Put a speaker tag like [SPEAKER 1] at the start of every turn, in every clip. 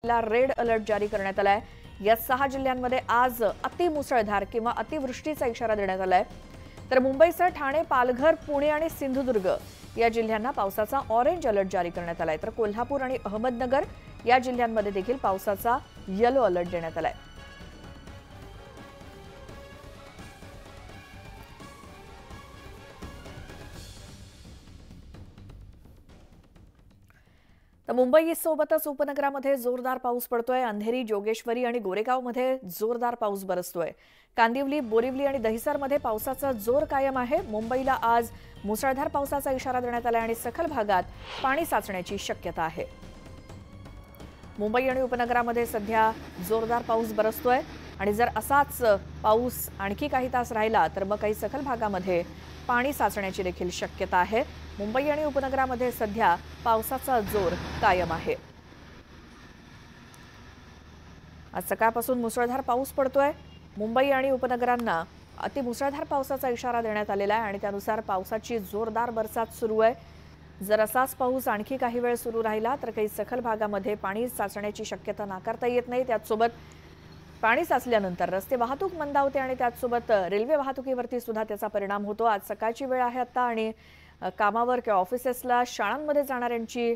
[SPEAKER 1] ला red alert जारी करण्यात आलाय। या 6 जिल्ह्यांमध्ये आज अतिमुसळधार किंवा अतिवृष्टीचा इशारा देण्यात आलाय। तर मुंबईसह ठाणे, पालघर, पुणे आणि सिंधुदुर्ग या जिल्ह्यांना पावसाचा ऑरेंज अलर्ट जारी करण्यात आलाय। तर कोल्हापूर आणि अहमदनगर या जिल्ह्यांमध्ये देखील पावसाचा येलो अलर्ट देण्यात आलाय। तर मुंबईसोबतच उपनगरामध्ये जोरदार पाऊस पडतोय। अंधेरी, जोगेश्वरी आणि गोरेगावमध्ये जोरदार पाऊस बरसतोय। कांदिवली, बोरिवली आणि दहिसरमध्ये पावसाचा जोर कायम आहे। मुंबईला आज मुसळधार पावसाचा इशारा देण्यात आला आणि सखल भागात पाणी साचण्याची शक्यता आहे। मुंबई आणि उपनगरामध्ये सध्या जोरदार पाऊस बरसतोय आणि जर असाच पाऊस आणखी काही तास राहिला तर मग काही सखल भागामध्ये पाणी साचण्याची देखील शक्यता आहे। मुंबई आणि उपनगरामध्ये सध्या पावसाचा जोर कायम आहे। आज सकाळपासून मुसळधार पाऊस पडतोय। मुंबई आणि उपनगरांना अतिमुसळधार पावसाचा इशारा देण्यात आलेला आहे आणि त्यानुसार पावसाची जोरदार बरसात सुरू आहे। जर असाच पाऊस आणखी काही वेळ सुरू राहिला तर काही सखल भागामध्ये पाणी साचण्याची शक्यता नाकारता येत नाही। त्याचसोबत पाणी साचल्यानंतर रस्ते वाहतूक मंदावते आणि त्याचसोबत रेल्वे वाहतुकीवरती सुद्धा त्याचा परिणाम होतो। आज सकाळची वेळ आहे आता आणि कामावर किंवा ऑफिसेसला, शाळांमध्ये जाणाऱ्यांची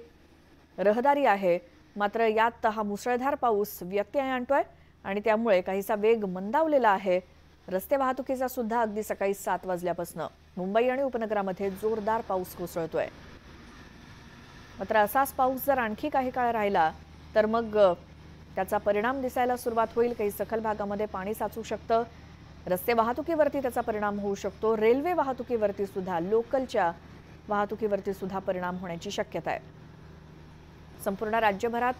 [SPEAKER 1] रहदारी आहे। मात्र यात हा मुसळधार पाऊस व्यत्यय आणतोय आणि त्यामुळे काहीसा वेग मंदावलेला आहे। रस्ते वाहतुकीचा सुद्धा अगदी सकाळी 7 वाजल्यापासून मुंबई आणि उपनगरामध्ये जोरदार पाऊस कोसळतोय। मात्र असाच पाऊस जर आणखी काही काळ राहिला तर मग त्याचा परिणाम दिसायला सुरुवात होईल। काही सखल भागामध्ये पाणी साचू शकतं। रस्ते वाहतुकीवरती त्याचा परिणाम होऊ शकतो। रेल्वे वाहतुकीवरती सुद्धा, लोकलच्या वाहतुकीवरती सुद्धा परिणाम होण्याची शक्यता आहे। संपूर्ण राज्यभरात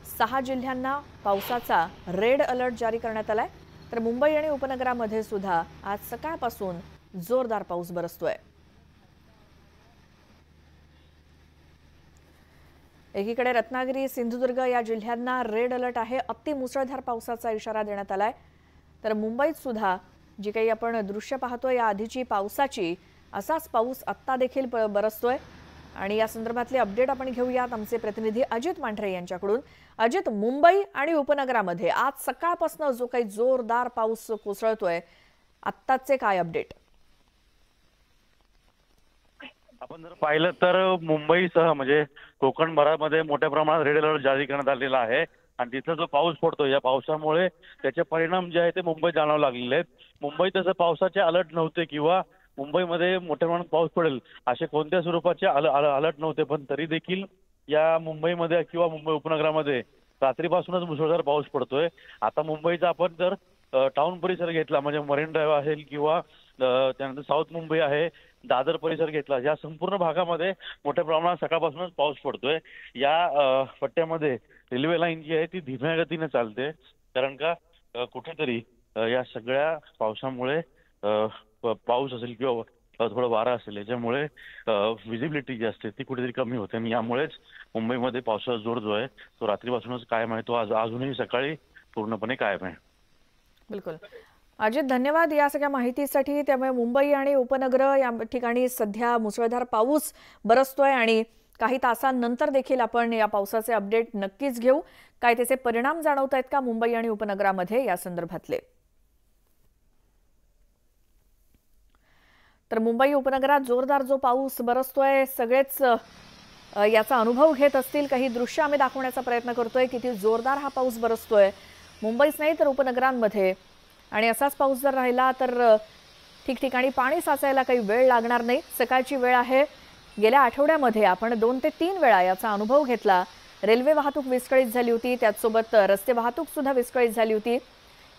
[SPEAKER 1] 6 जिल्ह्यांना पावसाचा रेड अलर्ट जारी करण्यात आलाय। तर मुंबई आणि उपनगरामध्ये सुद्धा आज सकाळपासून जोरदार पाऊस बरसतोय। एकीकडे रत्नागिरी, सिंधुदुर्ग या जिल्ह्यांना रेड अलर्ट आहे। अतिमुसळधार पावसाचा इशारा देण्यात आलाय। तर मुंबईत सुद्धा जी काही आपण दृश्य पाहतोय या आधीची पावसाची, असाच पाऊस आत्ता देखील बरसतोय आणि या संदर्भातले अपडेट आपण घेऊयात आमचे प्रतिनिधी अजित मांढरे यांच्याकडून। अजित, मुंबई आणि उपनगरामध्ये आज सकाळपासून जो काही जोरदार पाऊस कोसळतोय, आत्ताचे काय अपडेट?
[SPEAKER 2] आपण जर पाहिलं तर मुंबईसह म्हणजे कोकणभरामध्ये मोठ्या प्रमाणात रेड अलर्ट जारी करण्यात आलेला आहे आणि तिथं जो पाऊस पडतो या पावसामुळे त्याचे परिणाम जे आहे ते मुंबईत जाणवू लागलेले आहेत। मुंबईत तसं पावसाचे अलर्ट नव्हते किंवा मुंबईमध्ये मोठ्या प्रमाणात पाऊस पडेल असे कोणत्या स्वरूपाचे अलर्ट नव्हते, पण तरी देखील या मुंबईमध्ये किंवा मुंबई उपनगरामध्ये रात्रीपासूनच मुसळधार पाऊस पडतोय। आता मुंबईचा आपण जर टाउन परिसर घेतला म्हणजे मरीन ड्राईव्ह असेल किंवा त्यानंतर साऊथ मुंबई आहे, दादर परिसर घेतला, या संपूर्ण भागामध्ये मोठ्या प्रमाणात सकाळपासूनच पाऊस पडतोय। या पट्ट्यामध्ये रेल्वे लाईन जी आहे ती धीम्या गतीने चालते, कारण का कुठेतरी या सगळ्या पावसामुळे पाऊस असेल किंवा थोडं वारा असेल याच्यामुळे व्हिजिबिलिटी जी असते ती कुठेतरी कमी होते आणि यामुळेच मुंबईमध्ये पावसाचा जोर जो आहे तो रात्रीपासूनच कायम आहे, तो अजूनही सकाळी पूर्णपणे कायम आहे।
[SPEAKER 1] बिलकुल अजित, धन्यवाद या सगळ्या माहितीसाठी। त्यामुळे मुंबई आणि उपनगर या ठिकाणी सध्या मुसळधार पाऊस बरसतोय आणि काही तासांनंतर देखील आपण या पावसाचे अपडेट नक्कीच घेऊ। काय त्याचे परिणाम जाणवत आहेत का मुंबई आणि उपनगरामध्ये या संदर्भातले? तर मुंबई उपनगरात जोरदार जो पाऊस बरसतोय, सगळेच याचा अनुभव घेत असतील। काही दृश्य आम्ही दाखवण्याचा प्रयत्न करतोय, किती जोरदार हा पाऊस बरसतोय मुंबईच नाही तर उपनगरांमध्ये। आणि असाच पाऊस जर राहिला तर ठिकठिकाणी पाणी साचायला काही वेळ लागणार नाही। सकाळची वेळ आहे। गेल्या आठवड्यामध्ये आपण 2 ते 3 वेळा याचा अनुभव घेतला। रेल्वे वाहतूक विस्कळीत झाली होती, त्याचसोबत रस्ते वाहतूक सुद्धा विस्कळीत झाली होती।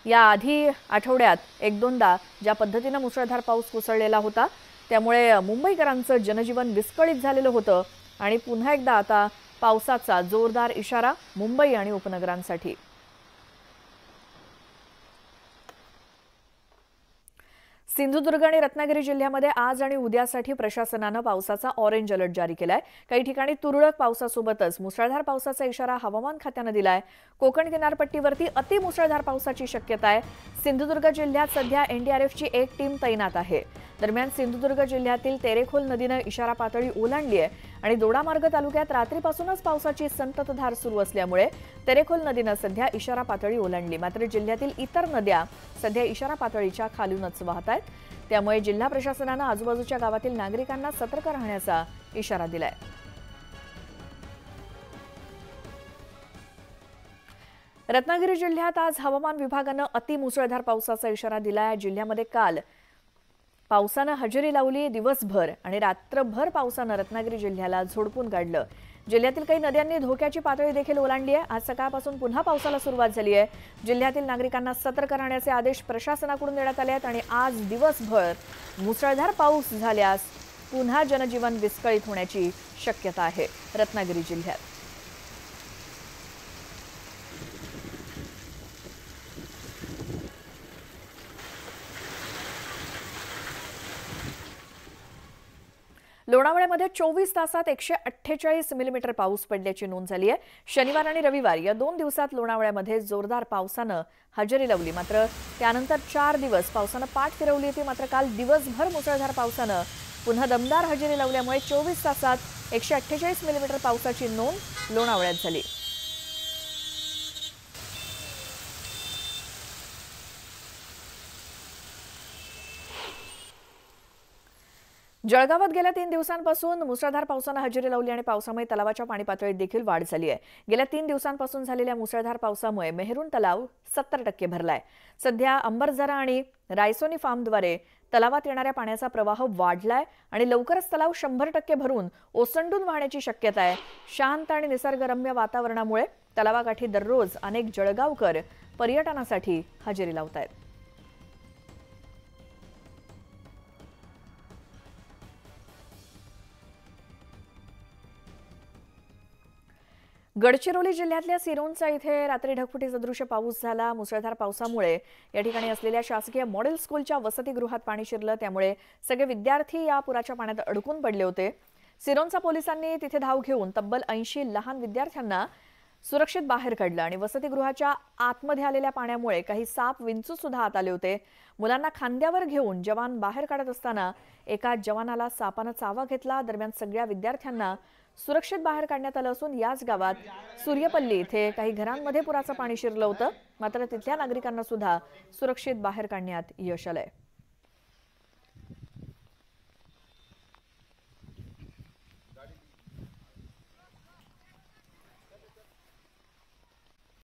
[SPEAKER 1] या आधी आठवड्यात 1-2दा ज्या पद्धतीने मुसळधार पाऊस कोसळलेला होता त्यामुळे मुंबईकरांचं जनजीवन विस्कळीत झालेलं होतं आणि पुन्हा एकदा आता पावसाचा जोरदार इशारा मुंबई आणि उपनगरांसाठी। सिंधुदुर्ग आणि रत्नागिरी जिल्ह्यामध्ये आज आणि उद्यासाठी प्रशासनानं पावसाचा ऑरेंज अलर्ट जारी केलाय। काही ठिकाणी तुरळक पावसासोबतच मुसळधार पावसाचा इशारा हवामान खात्यानं दिलाय। कोकण किनारपट्टीवरती अतिमुसळधार पावसाची शक्यता आहे। सिंधुदुर्ग जिल्ह्यात सध्या एनडीआरएफची एक टीम तैनात आहे। दरम्यान सिंधुदुर्ग जिल्ह्यातील तेरेखोल नदीनं इशारा पातळी ओलांडली आहे आणि दोडामार्ग तालुक्यात रात्रीपासूनच पावसाची संततधार सुरू असल्यामुळे तेरेखोल नदीनं सध्या इशारा पातळी ओलांडली। मात्र जिल्ह्यातील इतर नद्या सध्या इशारा पातळीच्या खालूनच वाहत आहेत। त्यामुळे जिल्हा प्रशासनानं आजूबाजूच्या गावातील नागरिकांना सतर्क राहण्याचा इशारा दिलाय। रत्नागिरी जिल्ह्यात आज हवामान विभागानं अतिमुसळधार पावसाचा इशारा दिलाय। जिल्ह्यामध्ये काल पावसानं हजेरी लावली दिवसभर आणि रात्रभर पावसानं रत्नागिरी जिल्ह्याला झोडपून काढलं। जिल्ह्यातील काही नद्यांनी धोक्याची पातळी देखील ओलांडली आहे। आज सकाळपासून पुन्हा पावसाला सुरुवात झाली आहे। जिल्ह्यातील नागरिकांना सतर्क राहण्याचे आदेश प्रशासनाकडून देण्यात आले आहेत आणि आज दिवसभर मुसळधार पाऊस झाल्यास पुन्हा जनजीवन विस्कळीत होण्याची शक्यता आहे रत्नागिरी जिल्ह्यात। लोणावळ्यामध्ये 24 तासात 148 मिलीमीटर पाऊस पडल्याची नोंद झाली आहे। शनिवार आणि रविवार या 2 दिवसात लोणावळ्यामध्ये जोरदार पावसानं हजेरी लावली। मात्र त्यानंतर 4 दिवस पावसानं पाठ फिरवली होती। मात्र काल दिवसभर मुसळधार पावसानं पुन्हा दमदार हजेरी लावल्यामुळे 24 तासात 148 मिलीमीटर पावसाची नोंद लोणावळ्यात झाली। जळगावात गेल्या 3 दिवसांपासून मुसळधार पावसानं हजेरी लावली आणि पावसामुळे तलावाच्या पाणी पातळीत देखील वाढ झाली आहे। गेल्या 3 दिवसांपासून झालेल्या मुसळधार पावसामुळे मेहरून तलाव 70% भरलाय। सध्या अंबरझरा आणि रायसोनी फार्मद्वारे तलावात येणाऱ्या पाण्याचा प्रवाह वाढलाय आणि लवकरच तलाव 100% भरून ओसंडून वाहण्याची शक्यता आहे। शांत आणि निसर्गरम्य वातावरणामुळे तलावाकाठी दररोज अनेक जळगावकर पर्यटनासाठी हजेरी लावतायत। गडचिरोली जिल्ह्यातल्या सिरोंचा इथे रात्री ढगफुटी सदृश पाऊस झाला। मुसळधार पावसामुळे या ठिकाणी असलेल्या शासकीय मॉडेल स्कूलच्या वसतिगृहात पाणी शिरलं। त्यामुळे सगळे विद्यार्थी या पुराच्या पाण्यात अडकून पडले होते। सिरोंचा पोलिसांनी तिथे धाव घेऊन तब्बल 80 लहान विद्यार्थ्यांना सुरक्षित बाहेर काढलं आणि वसतिगृहाच्या आतमध्ये आलेल्या पाण्यामुळे काही साप विंचू सुद्धा आत आले होते। मुलांना खांद्यावर घेऊन जवान बाहेर काढत असताना एका जवानाला सापानं चावा घेतला। दरम्यान सगळ्या विद्यार्थ्यांना सुरक्षित बाहेर काढण्यात आलं असून याच गावात सूर्यपल्ली इथे काही घरांमध्ये पुराचं पाणी शिरलं होतं। मात्र तिथल्या नागरिकांना सुद्धा सुरक्षित बाहेर काढण्यात यश आलंय।